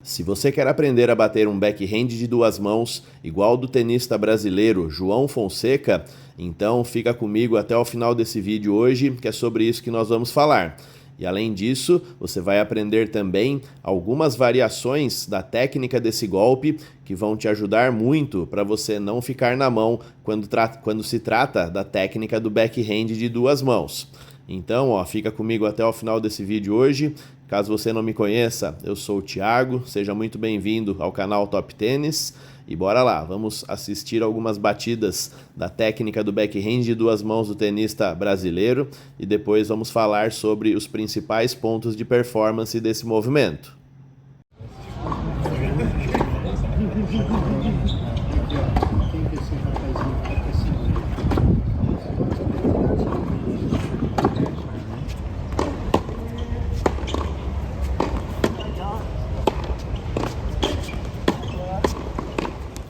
Se você quer aprender a bater um backhand de duas mãos, igual do tenista brasileiro João Fonseca, então fica comigo até o final desse vídeo hoje, que é sobre isso que nós vamos falar. E além disso, você vai aprender também algumas variações da técnica desse golpe que vão te ajudar muito para você não ficar na mão quando se trata da técnica do backhand de duas mãos. Então, fica comigo até o final desse vídeo hoje. Caso você não me conheça, eu sou o Thiago, seja muito bem-vindo ao canal Top Tênis. E bora lá, vamos assistir algumas batidas da técnica do backhand de duas mãos do tenista brasileiro e depois vamos falar sobre os principais pontos de performance desse movimento.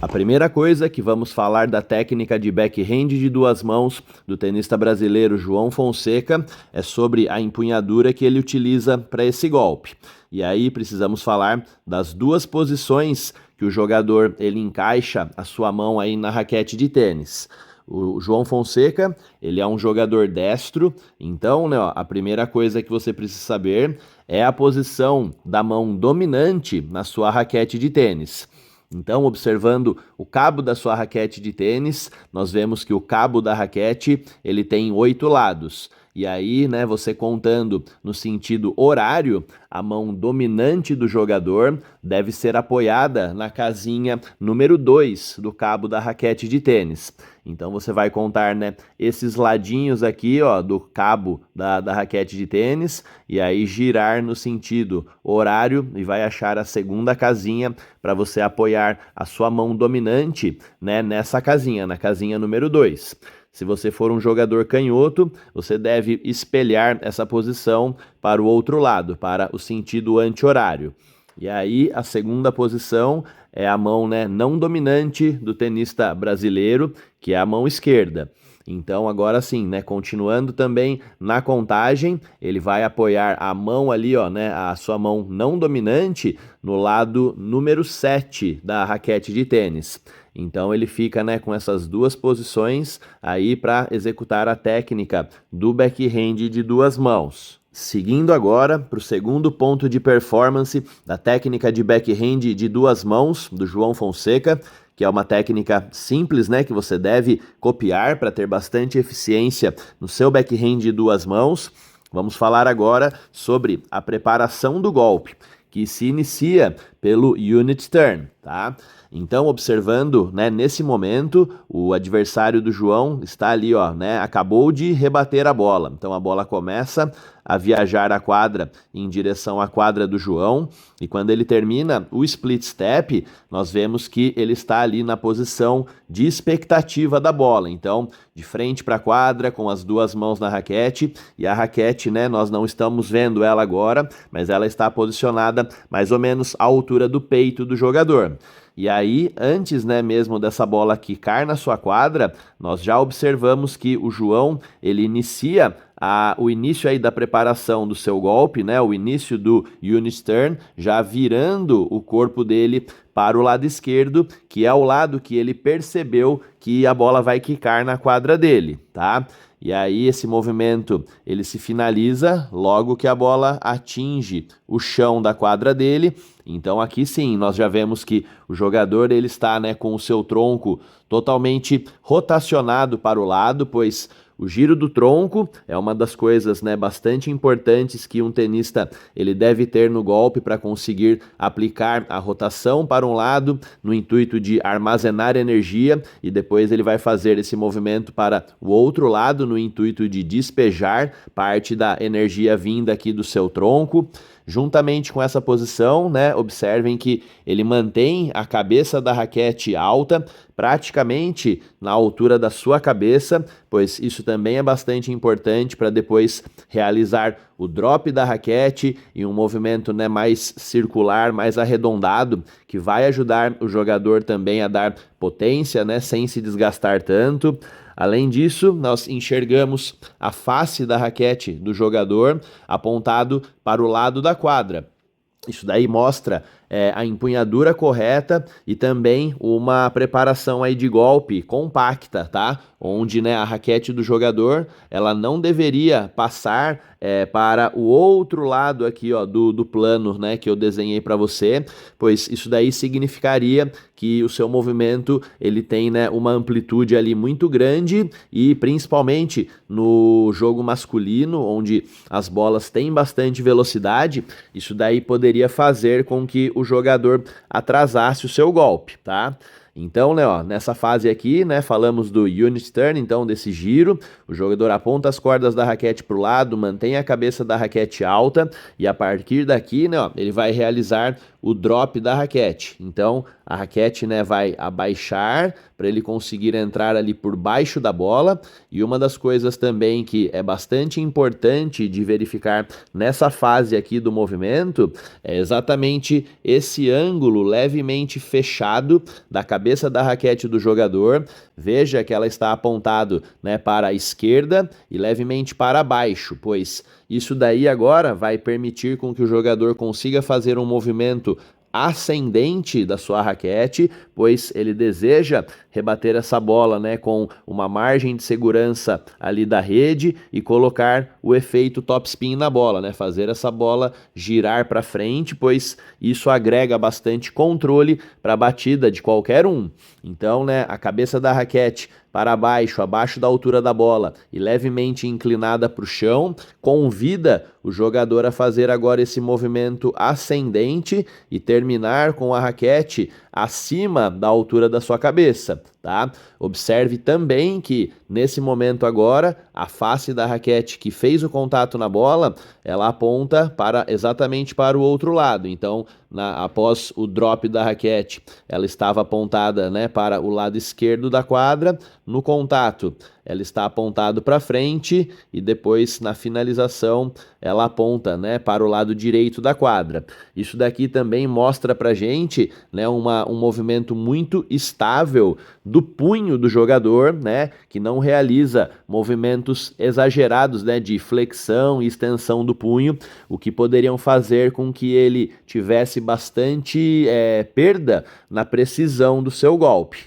A primeira coisa que vamos falar da técnica de backhand de duas mãos do tenista brasileiro João Fonseca é sobre a empunhadura que ele utiliza para esse golpe. E aí precisamos falar das duas posições que o jogador ele encaixa a sua mão aí na raquete de tênis. O João Fonseca, ele é um jogador destro, então, a primeira coisa que você precisa saber é a posição da mão dominante na sua raquete de tênis. Então, observando o cabo da sua raquete de tênis, nós vemos que o cabo da raquete ele tem 8 lados. E aí, você contando no sentido horário, a mão dominante do jogador deve ser apoiada na casinha número 2 do cabo da raquete de tênis. Então você vai contar, esses ladinhos aqui, do cabo da raquete de tênis, e aí girar no sentido horário e vai achar a segunda casinha para você apoiar a sua mão dominante, nessa casinha, na casinha número 2. Se você for um jogador canhoto, você deve espelhar essa posição para o outro lado, para o sentido anti-horário. E aí, a segunda posição é a mão não dominante do tenista brasileiro, que é a mão esquerda. Então, agora sim, continuando também na contagem, ele vai apoiar a mão ali, a sua mão não dominante, no lado número 7 da raquete de tênis. Então, ele fica com essas duas posições aí para executar a técnica do backhand de duas mãos. Seguindo agora para o segundo ponto de performance da técnica de backhand de duas mãos do João Fonseca, que é uma técnica simples, que você deve copiar para ter bastante eficiência no seu backhand de duas mãos. Vamos falar agora sobre a preparação do golpe, que se inicia pelo unit turn, tá? Então, observando, nesse momento, o adversário do João está ali, acabou de rebater a bola. Então, a bola começa a viajar a quadra em direção à quadra do João, e quando ele termina o split step, nós vemos que ele está ali na posição de expectativa da bola. Então, de frente para a quadra, com as duas mãos na raquete, e a raquete, nós não estamos vendo ela agora, mas ela está posicionada mais ou menos à altura do peito do jogador. E aí, antes mesmo dessa bola quicar na sua quadra, nós já observamos que o João, ele inicia o início aí da preparação do seu golpe, o início do unit turn, já virando o corpo dele para o lado esquerdo, que é o lado que ele percebeu que a bola vai quicar na quadra dele, tá? E aí esse movimento ele se finaliza logo que a bola atinge o chão da quadra dele. Então aqui sim, nós já vemos que o jogador ele está com o seu tronco totalmente rotacionado para o lado, pois o giro do tronco é uma das coisas bastante importantes que um tenista ele deve ter no golpe para conseguir aplicar a rotação para um lado no intuito de armazenar energia, e depois ele vai fazer esse movimento para o outro lado no intuito de despejar parte da energia vinda aqui do seu tronco. Juntamente com essa posição, observem que ele mantém a cabeça da raquete alta, praticamente na altura da sua cabeça, pois isso também é bastante importante para depois realizar o drop da raquete e um movimento mais circular, mais arredondado, que vai ajudar o jogador também a dar potência, sem se desgastar tanto. Além disso, nós enxergamos a face da raquete do jogador apontado para o lado da quadra. Isso daí mostra a empunhadura correta e também uma preparação aí de golpe compacta, tá? Onde, né, a raquete do jogador, ela não deveria passar para o outro lado aqui, ó, do plano, né, que eu desenhei para você, pois isso daí significaria que o seu movimento ele tem, né, uma amplitude ali muito grande e principalmente no jogo masculino, onde as bolas têm bastante velocidade, isso daí poderia fazer com que o jogador atrasasse o seu golpe, tá? Então, né, ó, nessa fase aqui, né, falamos do unit turn, então desse giro, o jogador aponta as cordas da raquete para o lado, mantém a cabeça da raquete alta e a partir daqui, né, ó, ele vai realizar o drop da raquete. Então, a raquete, né, vai abaixar para ele conseguir entrar ali por baixo da bola. E uma das coisas também que é bastante importante de verificar nessa fase aqui do movimento é exatamente esse ângulo levemente fechado da cabeça da raquete do jogador. Veja que ela está apontado, né, para a esquerda e levemente para baixo, pois isso daí agora vai permitir com que o jogador consiga fazer um movimento ascendente da sua raquete, pois ele deseja rebater essa bola, né, com uma margem de segurança ali da rede e colocar o efeito topspin na bola, né, fazer essa bola girar para frente, pois isso agrega bastante controle para a batida de qualquer um. Então, né, a cabeça da raquete para baixo, abaixo da altura da bola e levemente inclinada para o chão, convida o jogador a fazer agora esse movimento ascendente e terminar com a raquete acima da altura da sua cabeça, tá? Observe também que nesse momento agora, a face da raquete que fez o contato na bola, ela aponta exatamente para o outro lado. Então, após o drop da raquete, ela estava apontada, né, para o lado esquerdo da quadra. No contato, ela está apontado para frente e depois na finalização ela aponta, né, para o lado direito da quadra. Isso daqui também mostra para gente, né, um movimento muito estável do punho do jogador, né, que não realiza movimentos exagerados, né, de flexão e extensão do punho, o que poderiam fazer com que ele tivesse bastante perda na precisão do seu golpe.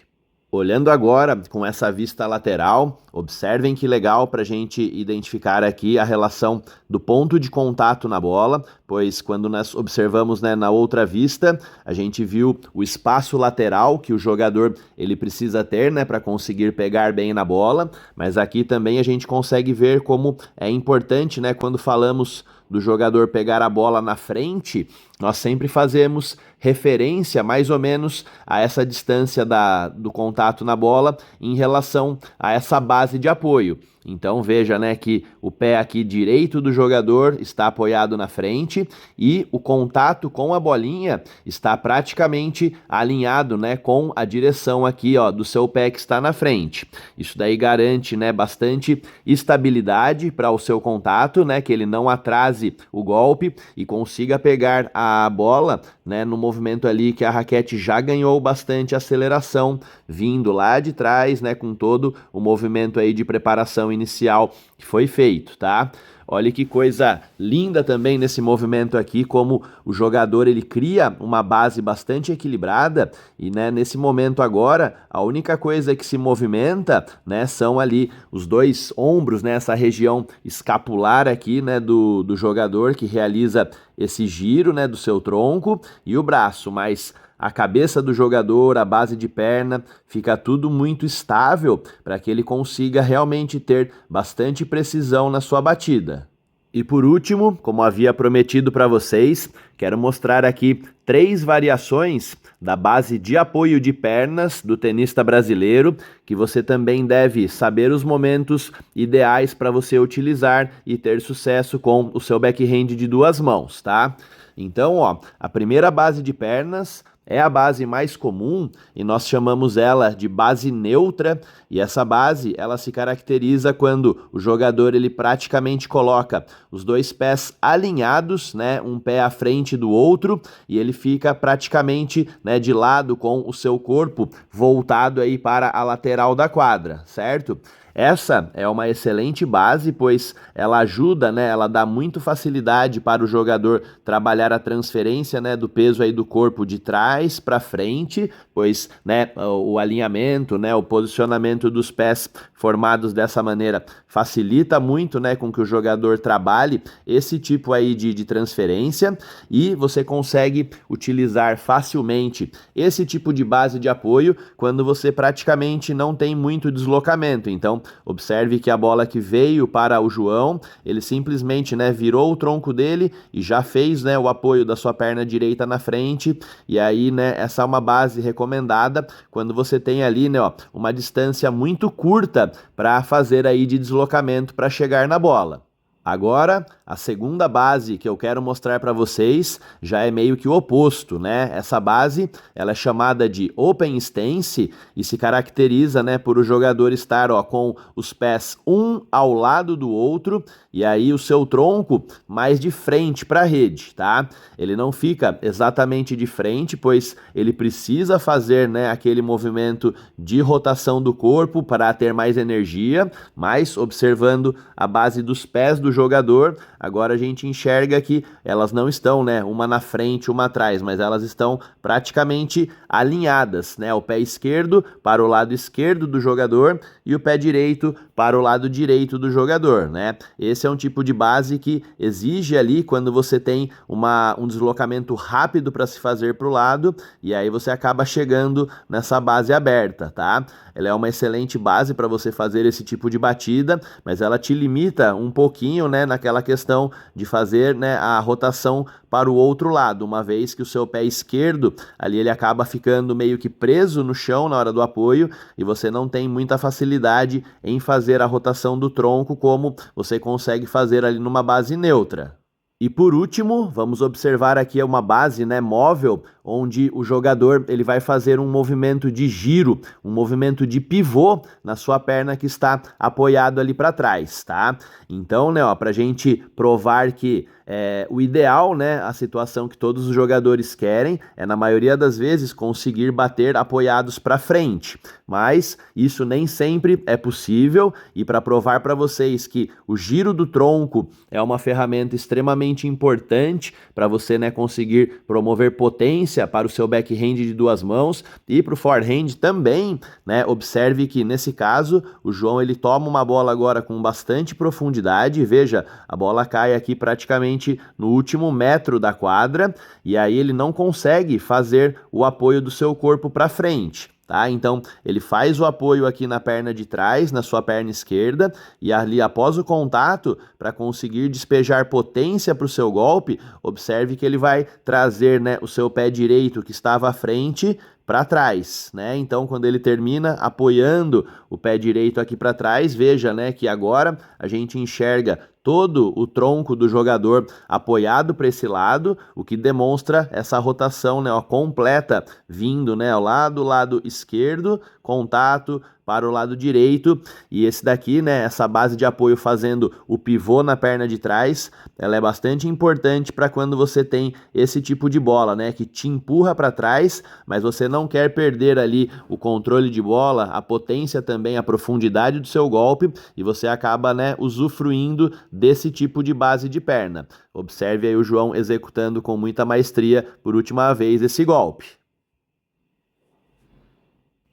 Olhando agora com essa vista lateral, observem que legal para a gente identificar aqui a relação do ponto de contato na bola, pois quando nós observamos, né, na outra vista, a gente viu o espaço lateral que o jogador ele precisa ter, né, para conseguir pegar bem na bola, mas aqui também a gente consegue ver como é importante, né, quando falamos do jogador pegar a bola na frente, nós sempre fazemos referência mais ou menos a essa distância do contato na bola em relação a essa base de apoio. Então veja, né, que o pé aqui direito do jogador está apoiado na frente e o contato com a bolinha está praticamente alinhado, né, com a direção aqui, ó, do seu pé que está na frente. Isso daí garante, né, bastante estabilidade para o seu contato, né, que ele não atrase o golpe e consiga pegar a bola, né, no movimento ali que a raquete já ganhou bastante aceleração, vindo lá de trás, né, com todo o movimento aí de preparação inicial que foi feito, tá? Olha que coisa linda também nesse movimento aqui, como o jogador ele cria uma base bastante equilibrada e, né, nesse momento agora, a única coisa que se movimenta, né, são ali os dois ombros, né, essa região escapular aqui, né, do jogador que realiza esse giro, né, do seu tronco e o braço, mas a cabeça do jogador, a base de perna, fica tudo muito estável para que ele consiga realmente ter bastante precisão na sua batida. E por último, como havia prometido para vocês, quero mostrar aqui 3 variações da base de apoio de pernas do tenista brasileiro, que você também deve saber os momentos ideais para você utilizar e ter sucesso com o seu backhand de 2 mãos, tá? Então, ó, a primeira base de pernas é a base mais comum e nós chamamos ela de base neutra, e essa base ela se caracteriza quando o jogador ele praticamente coloca os 2 pés alinhados, né, um pé à frente do outro, e ele fica praticamente, né, de lado com o seu corpo voltado aí para a lateral da quadra, certo? Essa é uma excelente base, pois ela ajuda, né, ela dá muito facilidade para o jogador trabalhar a transferência, né, do peso aí do corpo de trás para frente, pois, né, o alinhamento, né, o posicionamento dos pés formados dessa maneira facilita muito, né, com que o jogador trabalhe esse tipo aí de transferência, e você consegue utilizar facilmente esse tipo de base de apoio quando você praticamente não tem muito deslocamento. Então, observe que a bola que veio para o João, ele simplesmente, né, virou o tronco dele e já fez, né, o apoio da sua perna direita na frente. E aí, né, essa é uma base recomendada quando você tem ali, né, ó, uma distância muito curta para fazer aí de deslocamento para chegar na bola. Agora, a segunda base que eu quero mostrar para vocês já é meio que o oposto, né? Essa base, ela é chamada de Open Stance e se caracteriza, né, por o jogador estar, ó, com os pés um ao lado do outro e aí o seu tronco mais de frente para a rede, tá? Ele não fica exatamente de frente, pois ele precisa fazer, né, aquele movimento de rotação do corpo para ter mais energia, mas observando a base dos pés do jogador, agora a gente enxerga que elas não estão, né, uma na frente, uma atrás, mas elas estão praticamente alinhadas, né, o pé esquerdo para o lado esquerdo do jogador e o pé direito para o lado direito do jogador, né? Esse é um tipo de base que exige ali quando você tem um deslocamento rápido para se fazer para o lado e aí você acaba chegando nessa base aberta, tá? Ela é uma excelente base para você fazer esse tipo de batida, mas ela te limita um pouquinho, né, naquela questão de fazer, né, a rotação para o outro lado, uma vez que o seu pé esquerdo ali ele acaba ficando meio que preso no chão na hora do apoio e você não tem muita facilidade em fazer a rotação do tronco como você consegue fazer ali numa base neutra. E por último, vamos observar aqui uma base, né, móvel, onde o jogador ele vai fazer um movimento de giro, um movimento de pivô na sua perna que está apoiado ali para trás, tá? Então, né, ó, para a gente provar que o ideal, né, a situação que todos os jogadores querem é, na maioria das vezes, conseguir bater apoiados para frente, mas isso nem sempre é possível e para provar para vocês que o giro do tronco é uma ferramenta extremamente importante para você, né, conseguir promover potência para o seu backhand de duas mãos e para o forehand também, né, observe que nesse caso o João ele toma uma bola agora com bastante profundidade, veja, a bola cai aqui praticamente no último metro da quadra e aí ele não consegue fazer o apoio do seu corpo para frente. Tá? Então, ele faz o apoio aqui na perna de trás, na sua perna esquerda, e ali após o contato, para conseguir despejar potência para o seu golpe, observe que ele vai trazer, né, o seu pé direito que estava à frente para trás, né? Então, quando ele termina apoiando o pé direito aqui para trás, veja, né, que agora a gente enxerga todo o tronco do jogador apoiado para esse lado, o que demonstra essa rotação, né, ó, completa, vindo, né, ao lado esquerdo, contato para o lado direito, e esse daqui, né, essa base de apoio fazendo o pivô na perna de trás, ela é bastante importante para quando você tem esse tipo de bola, né, que te empurra para trás, mas você não quer perder ali o controle de bola, a potência também, a profundidade do seu golpe, e você acaba, né, usufruindo desse tipo de base de perna. Observe aí o João executando com muita maestria por última vez esse golpe.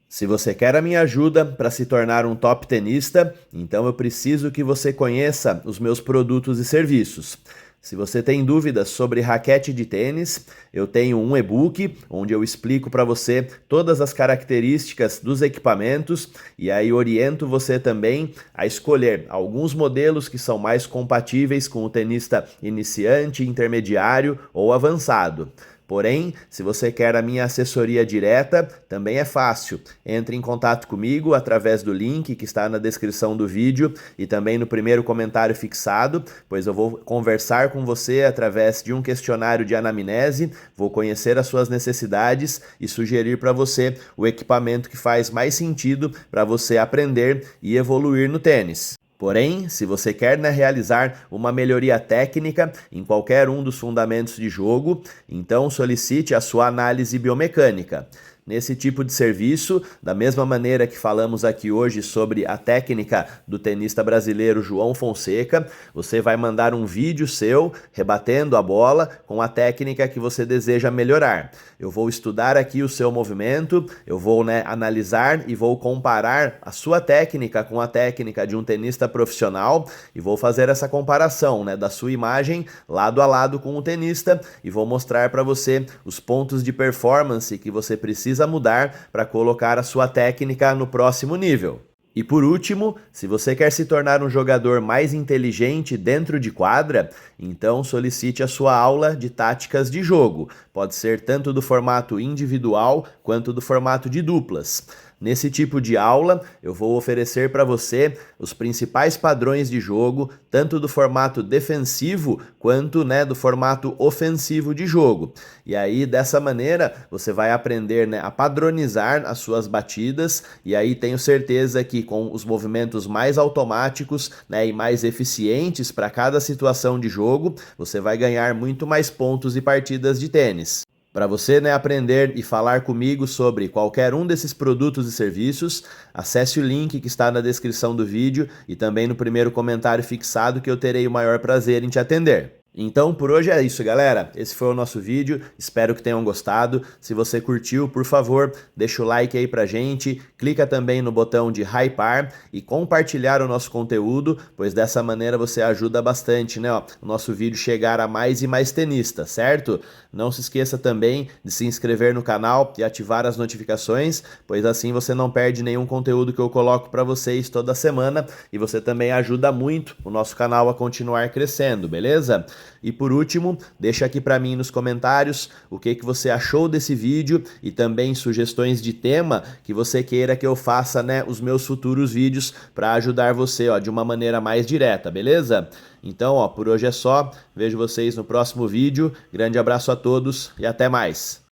Se você quer a minha ajuda para se tornar um top tenista, então eu preciso que você conheça os meus produtos e serviços. Se você tem dúvidas sobre raquete de tênis, eu tenho um e-book onde eu explico para você todas as características dos equipamentos e aí oriento você também a escolher alguns modelos que são mais compatíveis com o tenista iniciante, intermediário ou avançado. Porém, se você quer a minha assessoria direta, também é fácil. Entre em contato comigo através do link que está na descrição do vídeo e também no primeiro comentário fixado, pois eu vou conversar com você através de um questionário de anamnese, vou conhecer as suas necessidades e sugerir para você o equipamento que faz mais sentido para você aprender e evoluir no tênis. Porém, se você quer, né, realizar uma melhoria técnica em qualquer um dos fundamentos de jogo, então solicite a sua análise biomecânica. Nesse tipo de serviço, da mesma maneira que falamos aqui hoje sobre a técnica do tenista brasileiro João Fonseca, você vai mandar um vídeo seu rebatendo a bola com a técnica que você deseja melhorar. Eu vou estudar aqui o seu movimento, eu vou analisar e vou comparar a sua técnica com a técnica de um tenista profissional e vou fazer essa comparação da sua imagem lado a lado com o tenista e vou mostrar para você os pontos de performance que você precisa mudar para colocar a sua técnica no próximo nível. E por último, se você quer se tornar um jogador mais inteligente dentro de quadra, então solicite a sua aula de táticas de jogo. Pode ser tanto do formato individual quanto do formato de duplas. Nesse tipo de aula, eu vou oferecer para você os principais padrões de jogo, tanto do formato defensivo quanto do formato ofensivo de jogo. E aí, dessa maneira, você vai aprender a padronizar as suas batidas, e aí tenho certeza que com os movimentos mais automáticos e mais eficientes para cada situação de jogo, você vai ganhar muito mais pontos e partidas de tênis. Para você aprender e falar comigo sobre qualquer um desses produtos e serviços, acesse o link que está na descrição do vídeo e também no primeiro comentário fixado que eu terei o maior prazer em te atender. Então, por hoje é isso, galera. Esse foi o nosso vídeo, espero que tenham gostado. Se você curtiu, por favor, deixa o like aí pra gente, clica também no botão de hypar e compartilhar o nosso conteúdo, pois dessa maneira você ajuda bastante, o nosso vídeo chegar a mais e mais tenistas, certo? Não se esqueça também de se inscrever no canal e ativar as notificações, pois assim você não perde nenhum conteúdo que eu coloco para vocês toda semana e você também ajuda muito o nosso canal a continuar crescendo, beleza? E por último, deixa aqui para mim nos comentários o que você achou desse vídeo e também sugestões de tema que você queira que eu faça, os meus futuros vídeos para ajudar você, de uma maneira mais direta, beleza? Então, por hoje é só. Vejo vocês no próximo vídeo. Grande abraço a todos e até mais.